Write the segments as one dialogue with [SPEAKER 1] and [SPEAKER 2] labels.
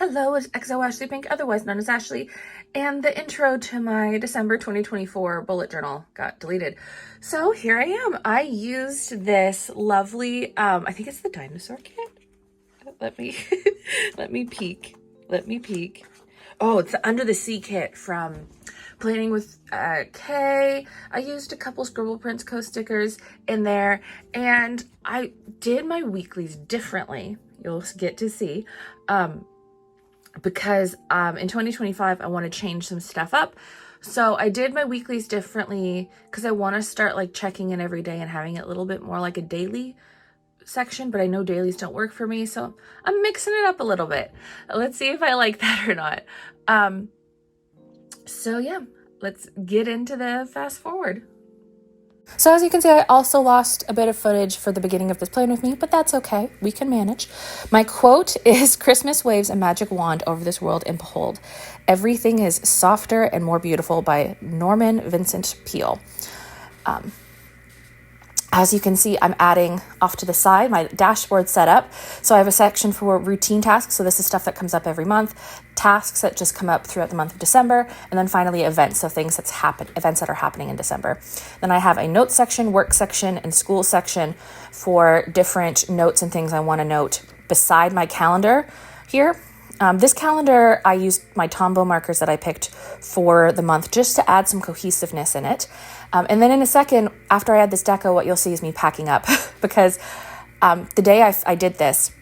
[SPEAKER 1] Hello, it's xoashleypink, otherwise known as Ashley, and the intro to my December 2024 bullet journal got deleted. So here I am. I used this lovely, I think it's the dinosaur kit. Let me, let me peek. Oh, it's the Under the Sea kit from Planning with Kay. I used a couple Scribble Prints co-stickers in there, and I did my weeklies differently. You'll get to see. Because in 2025, I want to change some stuff up. So I did my weeklies differently because I want to start like checking in every day and having it a little bit more like a daily section, but I know dailies don't work for me. So I'm mixing it up a little bit. Let's see if I like that or not. So yeah, let's get into the fast forward.
[SPEAKER 2] So as you can see, I also lost a bit of footage for the beginning of this plan with me, but that's okay. We can manage. My quote is, "Christmas waves a magic wand over this world, and behold, everything is softer and more beautiful," by Norman Vincent Peale. As you can see, I'm adding off to the side my dashboard setup. So I have a section for routine tasks. So this is stuff that comes up every month, tasks that just come up throughout the month of December, and then finally events. So events that are happening in December. Then I have a notes section, work section, and school section for different notes and things I want to note beside my calendar here. This calendar, I used my Tombow markers that I picked for the month just to add some cohesiveness in it. And then in a second, after I add this deco, what you'll see is me packing up because the day I did this,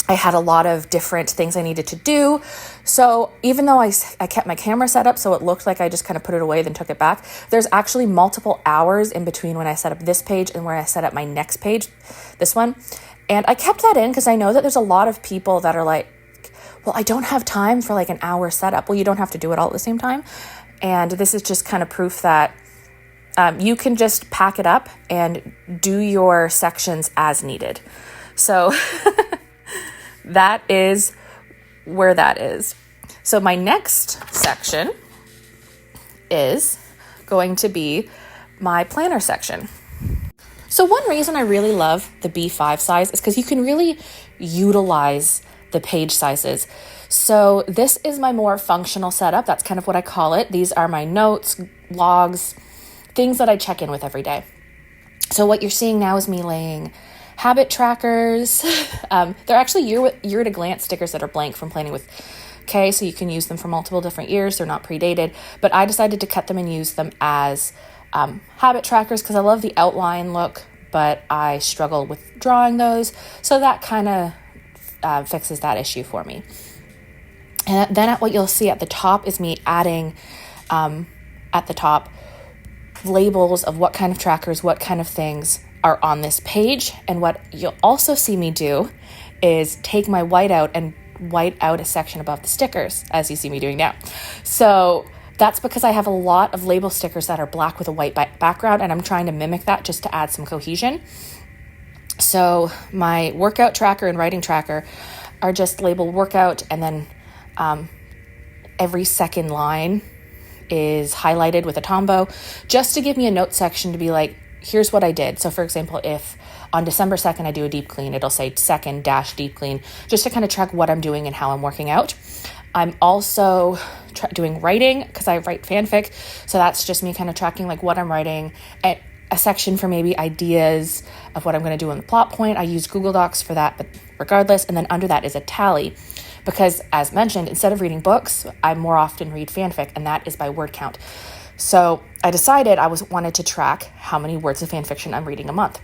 [SPEAKER 2] I had a lot of different things I needed to do. So even though I kept my camera set up so it looked like I just kind of put it away, then took it back, there's actually multiple hours in between when I set up this page and where I set up my next page, this one. And I kept that in because I know that there's a lot of people that are like, well, I don't have time for like an hour setup. Well, you don't have to do it all at the same time. And this is just kind of proof that you can just pack it up and do your sections as needed. So that is where that is. So my next section is going to be my planner section. So one reason I really love the B5 size is because you can really utilize the page sizes. So this is my more functional setup. That's kind of what I call it. These are my notes, logs, things that I check in with every day. So what you're seeing now is me laying habit trackers. They're actually year at a glance stickers that are blank from Planning with Kay, so you can use them for multiple different years. They're not predated, but I decided to cut them and use them as habit trackers because I love the outline look, but I struggle with drawing those. So that kind of fixes that issue for me. And then what you'll see at the top is me adding at the top labels of what kind of trackers, what kind of things are on this page. And what you'll also see me do is take my whiteout and white out a section above the stickers, as you see me doing now. So that's because I have a lot of label stickers that are black with a white background, and I'm trying to mimic that just to add some cohesion. So my workout tracker and writing tracker are just labeled workout, and then every second line is highlighted with a Tombow just to give me a note section to be like, here's what I did. So for example, if on December 2nd I do a deep clean, it'll say 2nd - deep clean, just to kind of track what I'm doing and how I'm working out. I'm also doing writing because I write fanfic. So that's just me kind of tracking like what I'm writing, and a section for maybe ideas of what I'm going to do on the plot point. I use Google Docs for that, but regardless. And then under that is a tally because, as mentioned, instead of reading books, I more often read fanfic, and that is by word count. So I decided I wanted to track how many words of fanfiction I'm reading a month.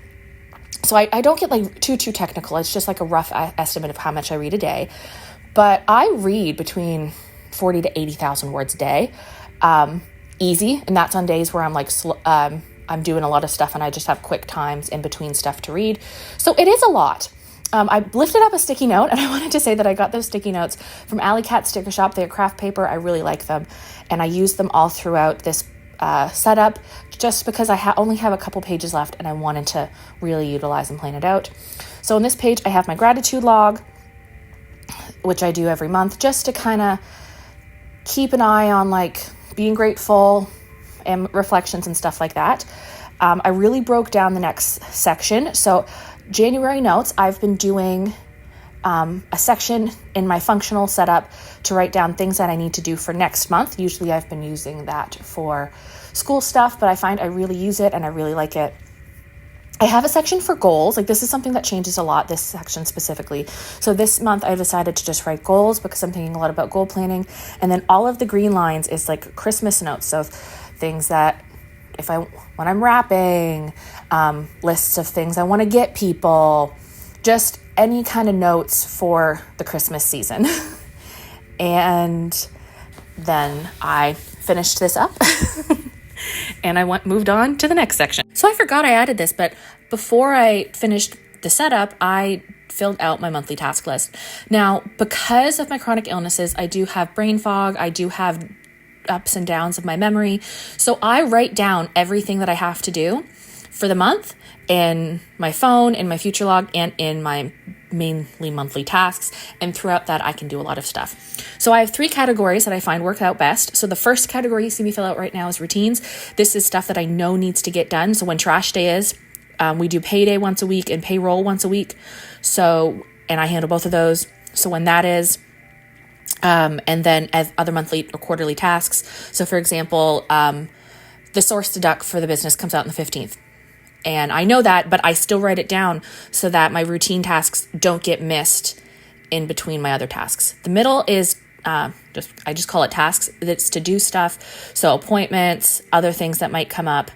[SPEAKER 2] So I don't get like too technical. It's just like a rough estimate of how much I read a day. But I read between 40 to 80,000 words a day, easy. And that's on days where I'm like, I'm doing a lot of stuff and I just have quick times in between stuff to read. So it is a lot. I lifted up a sticky note, and I wanted to say that I got those sticky notes from Alley Cat Sticker Shop. They're craft paper. I really like them. And I use them all throughout this setup just because I only have a couple pages left and I wanted to really utilize and plan it out. So on this page, I have my gratitude log, which I do every month just to kind of keep an eye on like being grateful and reflections and stuff like that. I really broke down the next section. So January notes, I've been doing a section in my functional setup to write down things that I need to do for next month. Usually I've been using that for school stuff, but I find I really use it and I really like it. I have a section for goals. Like, this is something that changes a lot, this section specifically. So this month I decided to just write goals because I'm thinking a lot about goal planning. And then all of the green lines is like Christmas notes. So things that when I'm wrapping, lists of things I want to get people, just any kind of notes for the Christmas season. And then I finished this up and I moved on to the next section. So I forgot I added this, but before I finished the setup, I filled out my monthly task list. Now, because of my chronic illnesses, I do have brain fog. I do have ups and downs of my memory. So I write down everything that I have to do for the month in my phone, in my future log, and in my mainly monthly tasks. And throughout that, I can do a lot of stuff. So I have 3 categories that I find work out best. So the first category you see me fill out right now is routines. This is stuff that I know needs to get done. So when trash day is, we do payday once a week and payroll once a week. So, and I handle both of those. So when that is, and then as other monthly or quarterly tasks. So for example, the source deduct for the business comes out on the 15th. And I know that, but I still write it down so that my routine tasks don't get missed in between my other tasks. The middle is I just call it tasks. It's to do stuff. So appointments, other things that might come up.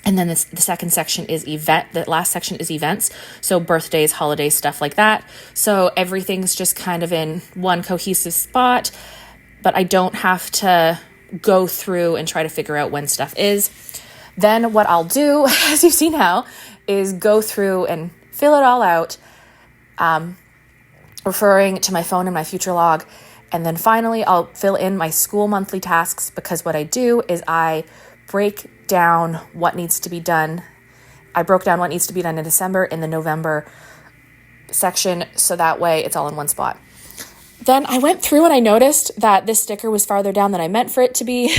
[SPEAKER 2] And then the second section is the last section is events. So birthdays, holidays, stuff like that. So everything's just kind of in one cohesive spot, but I don't have to go through and try to figure out when stuff is. Then what I'll do, as you see now, is go through and fill it all out, referring to my phone and my future log. And then finally, I'll fill in my school monthly tasks, because what I do is I break down what needs to be done. I broke down what needs to be done in December in the November section, so that way it's all in one spot. Then I went through and I noticed that this sticker was farther down than I meant for it to be.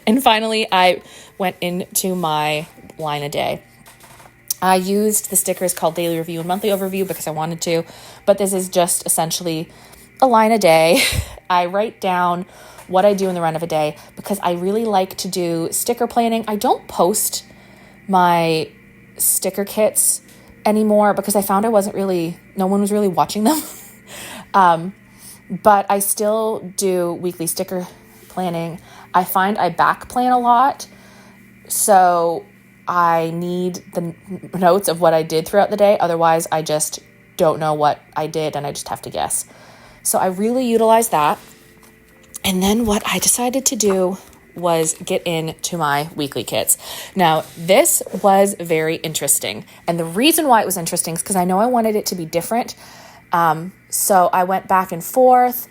[SPEAKER 2] And finally, I went into my line a day. I used the stickers called Daily Review and Monthly Overview because I wanted to, but this is just essentially a line a day. I write down what I do in the run of a day because I really like to do sticker planning. I don't post my sticker kits anymore because I found no one was really watching them. But I still do weekly sticker planning. I find I back plan a lot, so I need the notes of what I did throughout the day. Otherwise, I just don't know what I did and I just have to guess. So I really utilize that. And then what I decided to do was get into my weekly kits. Now, this was very interesting. And the reason why it was interesting is because I know I wanted it to be different. So I went back and forth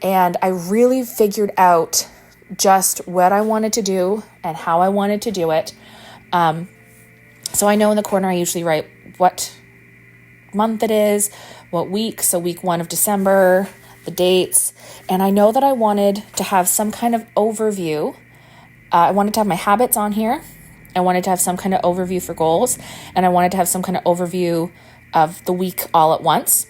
[SPEAKER 2] and I really figured out just what I wanted to do and how I wanted to do it. So I know in the corner I usually write what month it is, what week, so week 1 of December, the dates, and I know that I wanted to have some kind of overview. I wanted to have my habits on here. I wanted to have some kind of overview for goals, and I wanted to have some kind of overview of the week all at once.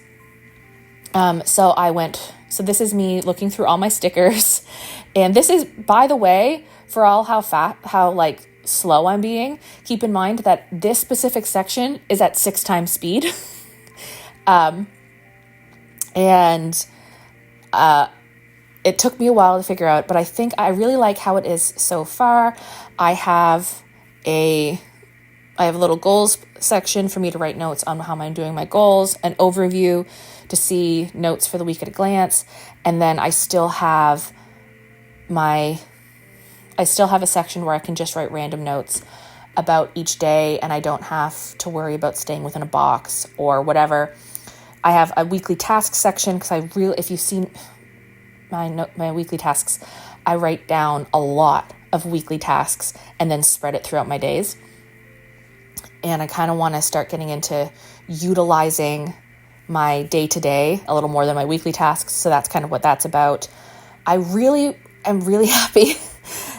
[SPEAKER 2] So this is me looking through all my stickers. And this is, by the way, for all how slow I'm being, keep in mind that this specific section is at 6 times speed. It took me a while to figure out, but I think I really like how it is so far. I have a little goals section for me to write notes on how I'm doing my goals, an overview to see notes for the week at a glance. And then I still have a section where I can just write random notes about each day and I don't have to worry about staying within a box or whatever. I have a weekly task section because if you've seen my weekly tasks, I write down a lot of weekly tasks and then spread it throughout my days. And I kind of want to start getting into utilizing my day-to-day a little more than my weekly tasks. So that's kind of what that's about. I really am really happy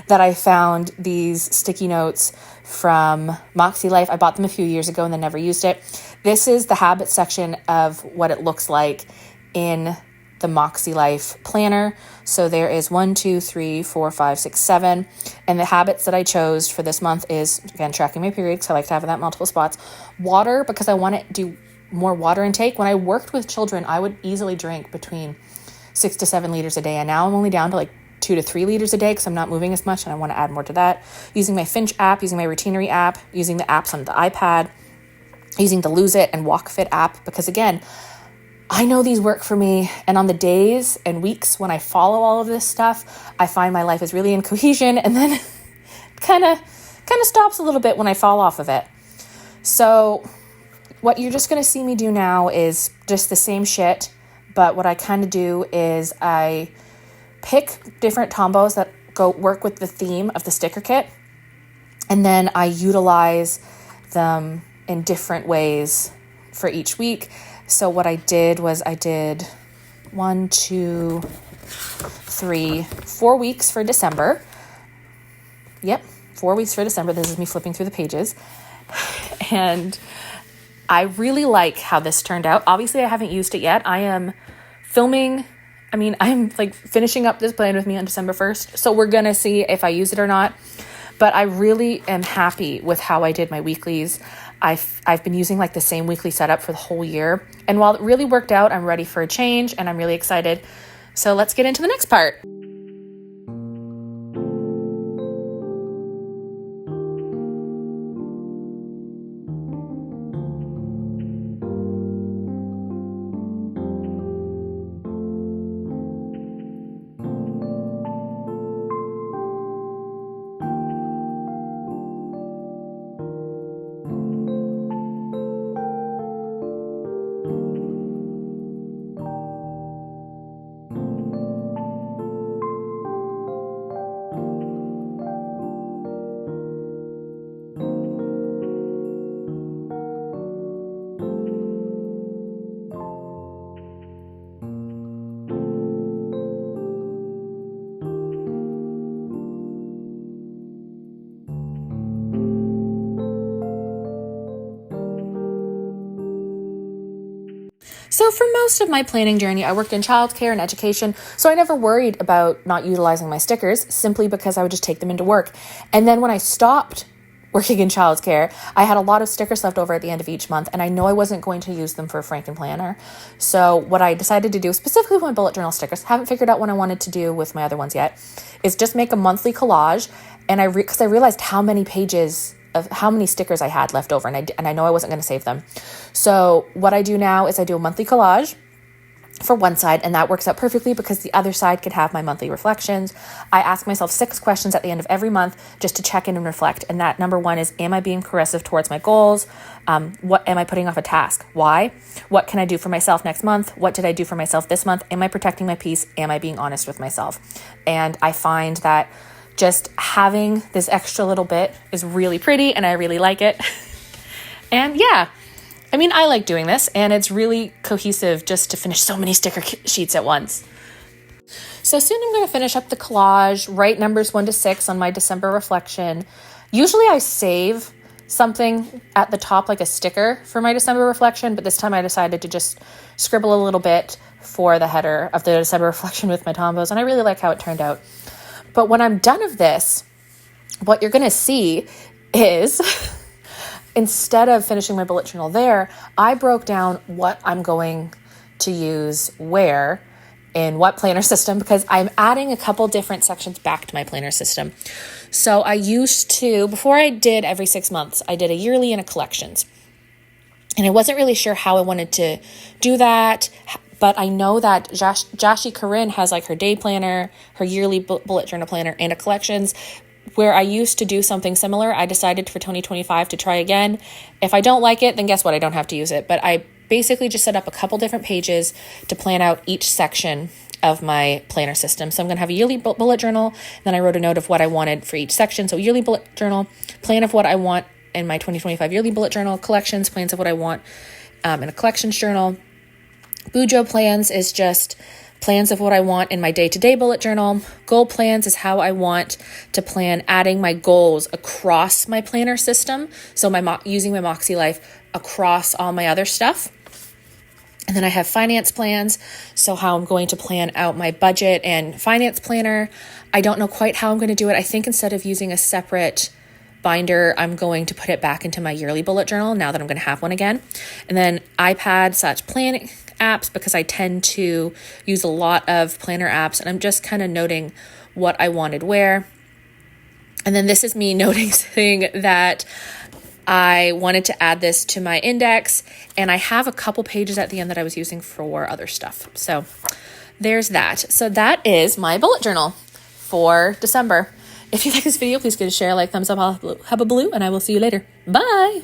[SPEAKER 2] that I found these sticky notes from MakseLife. I bought them a few years ago and then never used it. This is the habits section of what it looks like in the MakseLife planner. So there is 1, 2, 3, 4, 5, 6, 7. And the habits that I chose for this month is, again, tracking my period, because I like to have that multiple spots. Water, because I want to do more water intake. When I worked with children, I would easily drink between 6 to 7 liters a day. And now I'm only down to like 2 to 3 liters a day because I'm not moving as much and I want to add more to that. Using my Finch app, using my Routinery app, using the apps on the iPad, using the Lose It and Walk Fit app, because again, I know these work for me, and on the days and weeks when I follow all of this stuff, I find my life is really in cohesion, and then kind of stops a little bit when I fall off of it. So what you're just going to see me do now is just the same shit, but what I kind of do is I pick different tombos that work with the theme of the sticker kit, and then I utilize them in different ways for each week. So what I did was I did 1, 2, 3, 4 weeks for December. Yep, 4 weeks for December. This is me flipping through the pages. And I really like how this turned out. Obviously, I haven't used it yet. I am filming. I'm like finishing up this plan with me on December 1st. So we're going to see if I use it or not. But I really am happy with how I did my weeklies. I've been using like the same weekly setup for the whole year. And while it really worked out, I'm ready for a change and I'm really excited. So let's get into the next part. So for most of my planning journey, I worked in childcare and education, so I never worried about not utilizing my stickers simply because I would just take them into work. And then when I stopped working in childcare, I had a lot of stickers left over at the end of each month, and I know I wasn't going to use them for a Franken planner. So what I decided to do, specifically with my bullet journal stickers, haven't figured out what I wanted to do with my other ones yet, is just make a monthly collage. And because I realized how many pages of how many stickers I had left over, and I know I wasn't going to save them. So what I do now is I do a monthly collage for one side, and that works out perfectly because the other side could have my monthly reflections. I ask myself 6 questions at the end of every month just to check in and reflect. And that number 1 is, am I being progressive towards my goals? What am I putting off a task? Why? What can I do for myself next month? What did I do for myself this month? Am I protecting my peace? Am I being honest with myself? And I find that just having this extra little bit is really pretty, and I really like it. And yeah, I like doing this, and it's really cohesive just to finish so many sticker sheets at once. So soon I'm going to finish up the collage, write numbers 1 to 6 on my December reflection. Usually I save something at the top, like a sticker for my December reflection, but this time I decided to just scribble a little bit for the header of the December reflection with my tombos, and I really like how it turned out. But when I'm done of this, what you're going to see is instead of finishing my bullet journal there, I broke down what I'm going to use where in what planner system, because I'm adding a couple different sections back to my planner system. So I used to, before I did every 6 months, I did a yearly and a collections. And I wasn't really sure how I wanted to do that, but I know that Jashi Corinne has like her day planner, her yearly bullet journal planner, and a collections. Where I used to do something similar, I decided for 2025 to try again. If I don't like it, then guess what? I don't have to use it. But I basically just set up a couple different pages to plan out each section of my planner system. So I'm going to have a yearly bullet journal. And then I wrote a note of what I wanted for each section. So yearly bullet journal, plan of what I want in my 2025 yearly bullet journal, collections, plans of what I want in a collections journal. Bujo plans is just plans of what I want in my day-to-day bullet journal. Goal plans is how I want to plan adding my goals across my planner system. So using my MakseLife across all my other stuff. And then I have finance plans. So how I'm going to plan out my budget and finance planner. I don't know quite how I'm going to do it. I think instead of using a separate binder, I'm going to put it back into my yearly bullet journal now that I'm going to have one again. And then iPad/planning apps, because I tend to use a lot of planner apps, and I'm just kind of noting what I wanted where. And then this is me noticing that I wanted to add this to my index, and I have a couple pages at the end that I was using for other stuff. So there's that. So that is my bullet journal for December. If you like this video, please give it a share, like, thumbs up, hubba blue, and I will see you later. Bye.